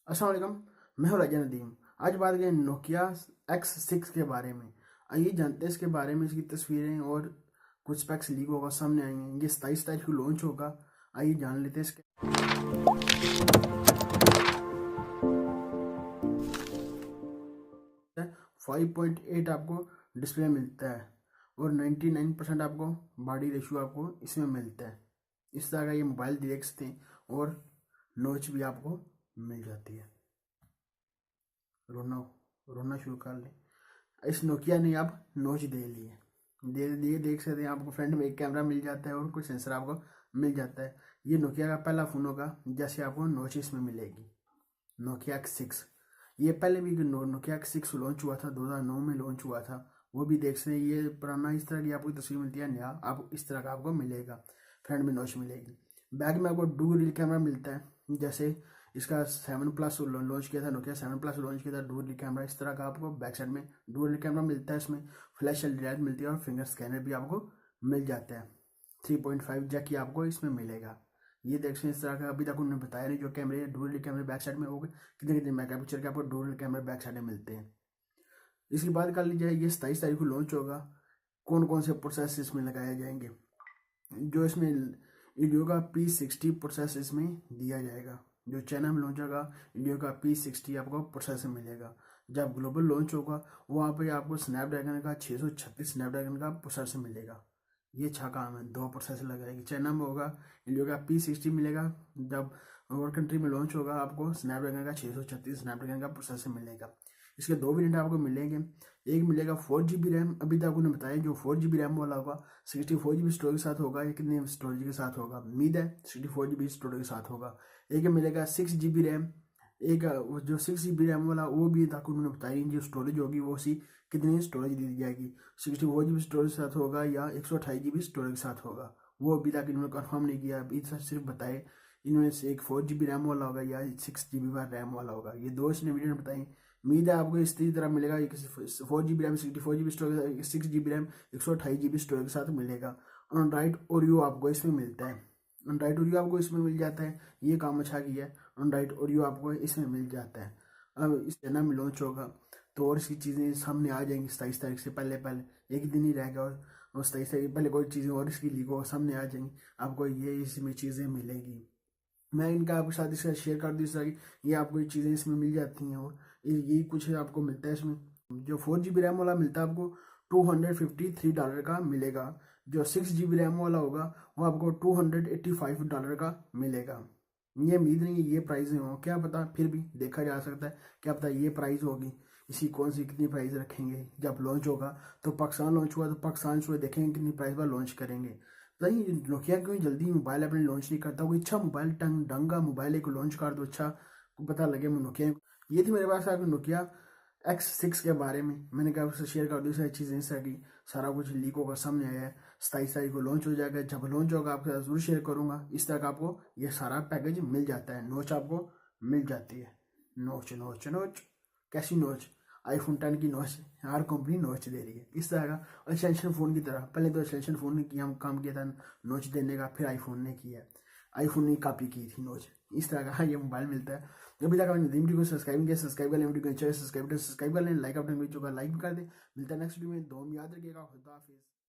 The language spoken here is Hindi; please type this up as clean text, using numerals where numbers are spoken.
अस्सलाम वालेकुम। मैं हूं राजा नदीम। आज बात करें नोकिया X6 के बारे में। आइए जानते हैं इसके बारे में, इसकी तस्वीरें और कुछ स्पेक्स लीक होगा सामने आएंगे। ये 27 तारीख को लॉन्च होगा। आइए जान लेते हैं इसके 5.8 आपको डिस्प्ले मिलता है और 99% आपको बॉडी रेशियो आपको इसमें मिलता है। इस तरह का ये मोबाइल देख सकते हैं और नोच भी आपको मिल जाती है। रोना रोना शुरू कर लें। इस नोकिया ने आप नोच दे लिए दे दिए देख सकते हैं। आपको फ्रंट में एक कैमरा मिल जाता है और कुछ सेंसर आपको मिल जाता है। ये नोकिया का पहला फ़ोन होगा जैसे आपको नोच इसमें मिलेगी। नोकिया X6 ये पहले भी नोकिया X6 लॉन्च हुआ था, 2009 में लॉन्च हुआ था। वो भी देख सकते हैं। ये पुराना इस तरह की आपको तस्वीर मिलती है, नया आप इस तरह का आपको मिलेगा। फ्रंट में नोच मिलेगी। बैक में आपको डुअल रियल कैमरा मिलता है। जैसे इसका 7 प्लस लॉन्च किया था, नोकिया 7 प्लस लॉन्च किया था, डुअल रियल कैमरा इस तरह का आपको बैक साइड में डुअल रियल कैमरा मिलता है। इसमें फ्लैश लाइट मिलती है और फिंगर स्कैनर भी आपको मिल जाता है। 3.5 जैक की आपको इसमें मिलेगा। ये देख सकते हैं इस तरह का। अभी तक उन्होंने बताया नहीं जो कैमरे डुअल कैमरे बैक साइड में हो गए कितने कितने मेगापिक्सल के आपको डुअल कैमरे बैक साइड में मिलते हैं। इसकी बात कर ली जाए, ये 27 तारीख को लॉन्च होगा। कौन कौन से प्रोसेस इसमें लगाए जाएंगे? जो इसमें ईडियो का P60 प्रोसेस इसमें दिया जाएगा। जो चाइना में लॉन्च होगा, ईडियो का P60 आपको प्रोसेस मिलेगा। जब ग्लोबल लॉन्च होगा वहाँ पे आपको स्नैपड्रैगन का 636 स्नैपड्रैगन का प्रोसेसर मिलेगा। ये अच्छा काम है, 2 प्रोसेसर लगाएगी। चाइना में होगा ईडियो का P60 मिलेगा। जब और कंट्री में लॉन्च होगा आपको स्नैपड्रैगन का 636 स्नैपड्रैगन का प्रोसेसर मिलेगा। इसके 2 वेरिएंट आपको मिलेंगे। एक मिलेगा 4GB रैम, अभी तक उन्होंने बताया जो 4GB रैम वाला होगा 64GB स्टोरेज के साथ होगा। ये कितने स्टोरेज के साथ होगा? उम्मीद है 64GB स्टोरेज के साथ होगा। एक मिलेगा 6GB रैम। एक जो 6GB रैम वाला वो भी तक उन्होंने बताया जो स्टोरेज होगी वो उसी कितनी स्टोरेज दी जाएगी। 64GB स्टोरेज के साथ होगा या 128GB स्टोरेज के साथ होगा, वो अभी तक इन्होंने कंफर्म नहीं किया। अभी तक सिर्फ बताए इन्होंने से एक 4GB रैम वाला होगा या 6GB का रैम वाला होगा। ये दो इसने वीडियो में बताई। उम्मीद है आपको इसी तरह मिलेगा। 4GB RAM 64GB storage, 6GB RAM 128GB storage के साथ मिलेगा। एंड्रॉइड ओरियो आपको इसमें मिलता है। एंड्रॉइड ओरियो आपको इसमें मिल जाता है। ये काम अच्छा किया है। एंड्रॉइड ओरियो आपको इसमें मिल जाता है। अब इस चाइना में लॉन्च होगा तो और सी चीज़ें सामने आ जाएंगी 27 तारीख से पहले एक दिन ही रहेगा और 27 तारीख पहले कोई चीज़ें और इसकी लीक हो सामने आ जाएंगी। आपको ये इसमें चीज़ें मिलेगी। मैं इनका आपके साथ इसका शेयर कर दूँ इस तरह की। ये आपको ये चीज़ें इसमें मिल जाती हैं और ये कुछ आपको मिलता है इसमें। जो 4GB रैम वाला मिलता है आपको $253 का मिलेगा। जो 6GB रैम वाला होगा वो आपको $285 का मिलेगा। ये उम्मीद नहीं है ये प्राइजें हों, क्या पता, फिर भी देखा जा सकता है, क्या पता ये प्राइस होगी। इसी कौन सी कितनी प्राइस रखेंगे जब लॉन्च होगा। तो पाकिस्तान लॉन्च हुआ तो पाकिस्तान से देखेंगे कितनी प्राइस पर लॉन्च करेंगे। नहीं नोकिया क्यों जल्दी मोबाइल अपने लॉन्च नहीं करता? कोई अच्छा मोबाइल ढंग का मोबाइल एक लॉन्च कर दो, अच्छा पता लगे नोकिया। ये थी मेरे पास आपकी नोकिया X6 के बारे में। मैंने कहा उससे शेयर कर दी सारी चीज़ें इस तरह की। सारा कुछ लीक होगा सामने आया है। 27 तारीख को लॉन्च हो जाएगा। जब लॉन्च होगा आपके साथ जरूर शेयर करूंगा। इस तरह का आपको ये सारा पैकेज मिल जाता है। नोच आपको मिल जाती है। नोच नोच नोच कैसी नोच? iPhone 10 की नोच हर कंपनी नोच दे रही है इस तरह का। एक्सटेंशन फ़ोन की तरह पहले तो एक्सटेंशन फ़ोन ने किया काम किया था नोच देने का, फिर आईफोन ने किया। आईफोन ने कॉपी की थी नोच। इस तरह का ये मोबाइल मिलता है। अभी तक आपने वीडियो को सब्सक्राइब किया, सब्सक्राइब कर लें। वीडियो को अच्छा सब्सक्राइब कर लें। लाइक अपने वीडियो का लाइक भी कर दें। मिलता है नेक्स्ट वीडियो में। दो याद रखिएगा। खुदा हाफिज़।